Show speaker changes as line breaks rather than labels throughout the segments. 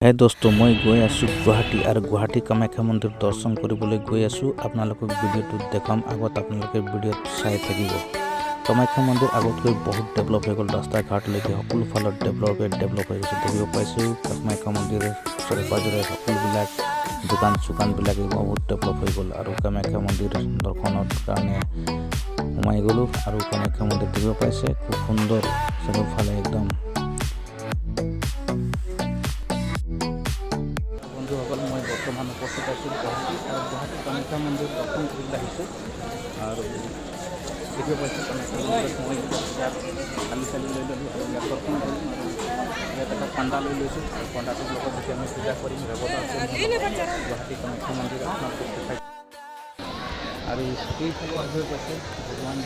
হে দোস্ত, মই গৈ আছোঁ গুৱাহাটী আৰু গুৱাহাটী কামাখ্যা মন্দিৰ দৰ্শন কৰিবলৈ গৈ আছোঁ। আপোনালোকক ভিডিঅ'টোত দেখাম, আগত আপোনালোকে ভিডিঅ'ত চাই থাকিব। কামাখ্যা মন্দিৰ আগতকৈ বহুত ডেভেলপ হৈ গ'ল, ৰাস্তা ঘাটলৈকে সকলো ফালত ডেভেলপ হৈ গৈছে। দেখিব পাইছোঁ কামাখ্যা মন্দিৰৰ ওচৰে পাঁজৰে সকলোবিলাক দোকান চোকানবিলাক বহুত ডেভেলপ হৈ গ'ল আৰু কামাখ্যা মন্দিৰ দৰ্শনৰ কাৰণে সোমাই গ'লোঁ আৰু কামাখ্যা মন্দিৰ দেখিব পাইছে খুব সুন্দৰ চাৰিওফালে একদম। বন্ধুসকল, মই বৰ্তমান উপস্থিত আছোঁ গুৱাহাটী আৰু গুৱাহাটী কামাখ্যা মন্দিৰ দৰ্শন কৰিবলৈ আহিছোঁ আৰু দেখিব পাইছোঁ কামাখ্যা মন্দিৰত মই ইয়াত চালি লৈ ল'লোঁ আৰু ইয়াত দৰ্শন কৰিম আৰু ইয়াত এটা পাণ্ডা লৈ লৈছোঁ আৰু পাণ্ডাটোৰ লগত যেতিয়া আমি পূজা কৰিম গুৱাহাটী কামাখ্যা মন্দিৰ আপোনালোকক দেখাই আৰু এইফালে হৈ গৈছে ভগৱান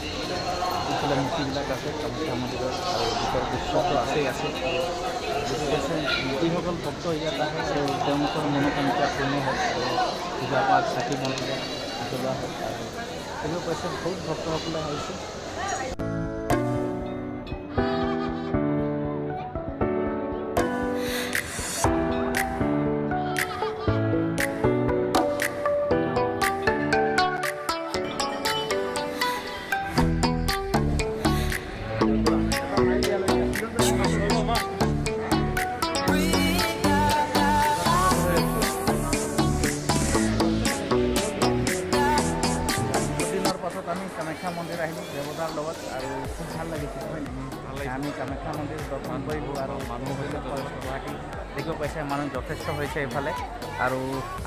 এইফালে মূৰ্তিবিলাক আছে কামাখ্যা মন্দিৰত আৰু ভিতৰ দৃশ্যটো আছেই আছে। যিসকল ভক্ত ইয়াত আহে আৰু তেওঁলোকৰ মনোকামনা পূৰ্ণ হয় আৰু পূজা পাঠ চাকি বন্তি জ্বলোৱা হয় আৰু দেখিব পাইছে বহুত ভক্তসকলে আহিছে। আমি কামাখ্যা মন্দিৰ আহিলোঁ দেৱতাৰ লগত আৰু খুব ভাল লাগিছিল, হয় নেকি? আমি কামাখ্যা মন্দিৰ দৰ্শন কৰিলোঁ আৰু মানুহ হৈছে গুৱাহাটী দেখিব পাইছে মানুহ যথেষ্ট হৈছে এইফালে আৰু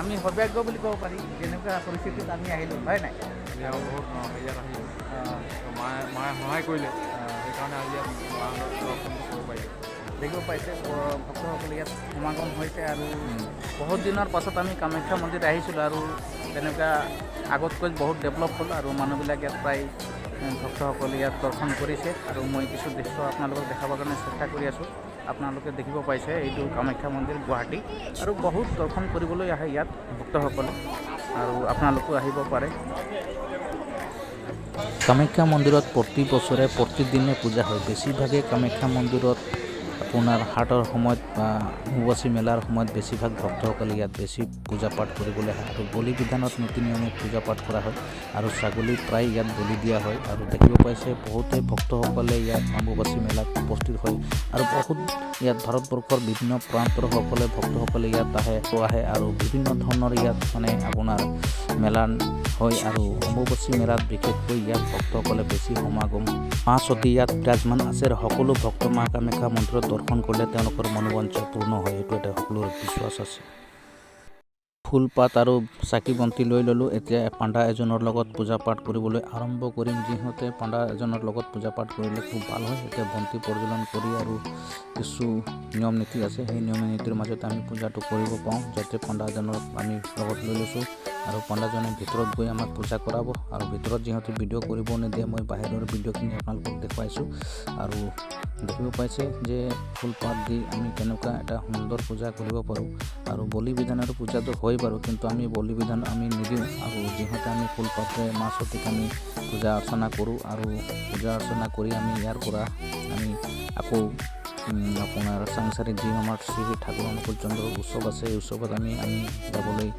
আমি সৌভাগ্য বুলি ক'ব পাৰি যেনেকুৱা পৰিস্থিতিত আমি আহিলোঁ, হয় নাই?
বহুত ইয়াত আহিলোঁ, মায়ে সহায় কৰিলে, সেইকাৰণে আজি দৰ্শন কৰিব পাৰিলোঁ।
দেখিব পাইছে ভক্তসকলে ইয়াত সমাগম হৈছে আৰু বহুত দিনৰ পাছত আমি কামাখ্যা মন্দিৰ আহিছিলোঁ আৰু তেনেকুৱা আগতকৈ বহুত ডেভেলপ হ'ল আৰু মানুহবিলাক ইয়াত প্ৰায় ভক্তসকলে ইয়াত দৰ্শন কৰিছে আৰু মই কিছু দৃশ্য আপোনালোকক দেখাবৰ কাৰণে চেষ্টা কৰি আছোঁ। আপোনালোকে দেখিব পাইছে এইটো কামাখ্যা মন্দিৰ গুৱাহাটী আৰু বহুত দৰ্শন কৰিবলৈ আহে ইয়াত ভক্তসকলে আৰু আপোনালোকো আহিব পাৰে। কামাখ্যা মন্দিৰত প্ৰতি বছৰে প্ৰতিদিনে পূজা হয়। বেছিভাগে কামাখ্যা মন্দিৰত আপোনাৰ হাটৰ সময়ত বা অম্বুবাচী মেলাৰ সময়ত বেছিভাগ ভক্তসকলে ইয়াত বেছি পূজা পাঠ কৰিবলৈ আহে আৰু বলি বিধানত নীতি নিয়মে পূজা পাঠ কৰা হয় আৰু ছাগলী প্ৰায় ইয়াত বলি দিয়া হয় আৰু দেখিব পাইছে বহুতে ভক্তসকলে ইয়াত অম্বুবাচী মেলাত উপস্থিত হয় আৰু বহুত ইয়াত ভাৰতবৰ্ষৰ বিভিন্ন প্ৰান্তৰ ভক্তসকলে ইয়াত আহে আৰু বিভিন্ন ধৰণৰ ইয়াত মানে আপোনাৰ মেলা হয় আৰু অম্বুবাচী মেলাত বিশেষকৈ ইয়াত ভক্তসকলে বেছি সমাগম মা সতী ইয়াত বিৰাজমান আছে আৰু সকলো ভক্ত মা কামাখ্যা মন্দিৰত দৰ্শন কৰিলে তেওঁলোকৰ মনোবাঞ্ছা পূৰ্ণ হয়, এইটো এটা সকলোৰে বিশ্বাস আছে। ফুল পাত আৰু চাকি বন্তি লৈ ল'লোঁ। এতিয়া পাণ্ডা এজনৰ লগত পূজা পাঠ কৰিবলৈ আৰম্ভ কৰিম। যিহঁতে পাণ্ডা এজনৰ লগত পূজা পাঠ কৰিলে খুব ভাল হয়। এতিয়া বন্তি প্ৰজ্বলন কৰি আৰু কিছু নিয়ম নীতি আছে, সেই নিয়ম নীতিৰ মাজতে আমি পূজাটো কৰিব পাওঁ, যাতে পাণ্ডা এজনৰ আমি লগত লৈ লৈছোঁ আৰু পাণ্ডাজনে ভিতৰত গৈ আমাক পূজা কৰাব আৰু ভিতৰত যিহেতু ভিডিঅ' কৰিব নিদিয়ে মই বাহিৰৰ ভিডিঅ'খিনি আপোনালোকক দেখুৱাইছোঁ আৰু দেখিব পাইছে যে ফুল পাত দি আমি কেনেকুৱা এটা সুন্দৰ পূজা কৰিব পাৰোঁ আৰু বলি বিধানৰ পূজাটো হয় বাৰু, কিন্তু আমি বলি বিধান আমি নিদিওঁ আৰু যিহেতু আমি ফুল পাতেৰে মা সতীক আমি পূজা অৰ্চনা কৰোঁ আৰু পূজা অৰ্চনা কৰি আমি ইয়াৰ পৰা আমি আকৌ আপোনাৰ সাংসাৰিক যি আমাৰ শ্ৰী ঠাকুৰ অনুকূল চন্দ্ৰৰ উৎসৱ আছে, এই উৎসৱত আমি যাবলৈ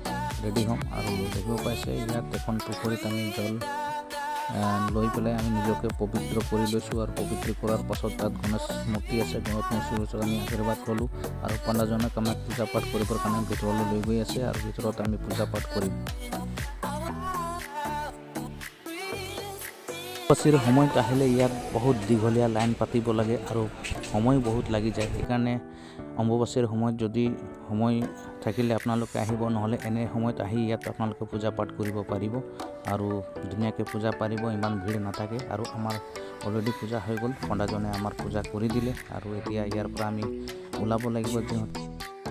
ৰেডি হ'ম আৰু দেখিব পাইছে ইয়াত এখন পুখুৰীত আমি জল লৈ পেলাই আমি নিজকে পবিত্ৰ কৰি লৈছোঁ আৰু পবিত্ৰ কৰাৰ পাছত তাত গণেশ মূৰ্তি আছে, গণেশ মূৰ্তিৰ ওচৰত আমি আশীৰ্বাদ ল'লোঁ আৰু পাণ্ডাজনক আমাক পূজা পাঠ কৰিবৰ কাৰণে ভিতৰলৈ লৈ গৈ আছে আৰু ভিতৰত আমি পূজা পাঠ কৰিম। অম্বুবাচীৰ সময়ত আহিলে ইয়াত বহুত দীঘলীয়া লাইন পাতিব লাগে আৰু সময় বহুত লাগি যায়। সেইকাৰণে অম্বুবাচীৰ সময়ত যদি সময় থাকিলে আপোনালোকে আহিব, নহ'লে এনে সময়ত আহি ইয়াত আপোনালোকে পূজা পাঠ কৰিব পাৰিব আৰু ধুনীয়াকৈ পূজা পাৰিব, ইমান ভিৰ নাথাকে আৰু আমাৰ অলৰেডি পূজা হৈ গ'ল, পণ্ডাজনে আমাৰ পূজা কৰি দিলে আৰু এতিয়া ইয়াৰ পৰা আমি ওলাব লাগিব।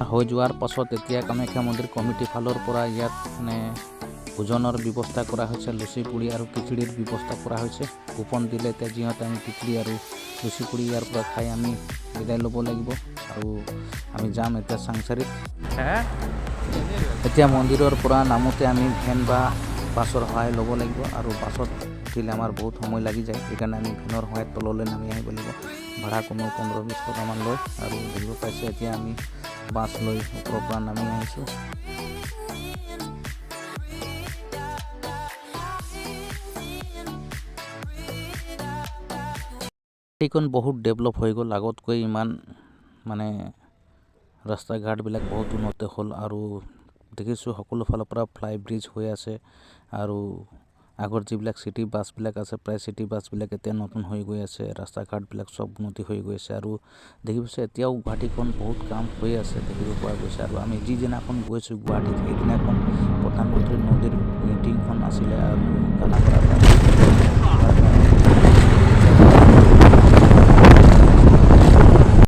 হৈ যোৱাৰ পাছত এতিয়া কামাখ্যা মন্দিৰ কমিটিৰ ফালৰ পৰা ইয়াত মানে ভোজনৰ ব্যৱস্থা কৰা হৈছে, লুচি পুৰি আৰু খিচিৰিৰ ব্যৱস্থা কৰা হৈছে। কুপন দিলে এতিয়া যিহেতু আমি খিচিৰি আৰু লুচি পুৰি ইয়াৰ পৰা খাই আমি বিদায় ল'ব লাগিব আৰু আমি যাম এতিয়া সাংসাৰিক। এতিয়া মন্দিৰৰ পৰা নামোতে আমি ভেন বা বাছৰ সহায় ল'ব লাগিব আৰু বাছত উঠিলে আমাৰ বহুত সময় লাগি যায়, সেইকাৰণে আমি ভেনৰ সহায়ত তললৈ নামি আহিব লাগিব। ভাড়া কোনো 15-20 টকামান লয় আৰু দেখিব পাইছে এতিয়া আমি বাছ লৈ ওপৰৰ পৰা নামি আহিছোঁ। এইখন বহুত ডেভেলপ হৈ গ'ল, আগতকৈ ইমান মানে ৰাস্তা ঘাটবিলাক বহুত উন্নত হ'ল আৰু দেখিছোঁ সকলো ফালৰ পৰা ফ্লাই ব্ৰিজ হৈ আছে আৰু আগৰ যিবিলাক চিটি বাছবিলাক আছে প্ৰায় চিটি বাছবিলাক এতিয়া নতুন হৈ গৈ আছে, ৰাস্তা ঘাটবিলাক চব উন্নতি হৈ গৈছে আৰু দেখিব এতিয়াও গুৱাহাটীখন বহুত কাম হৈ আছে দেখিব পোৱা গৈছে। আৰু আমি যিদিনাখন গৈছোঁ গুৱাহাটীত সেইদিনাখন প্ৰধানমন্ত্ৰী মোদীৰ মিটিংখন আছিলে আৰু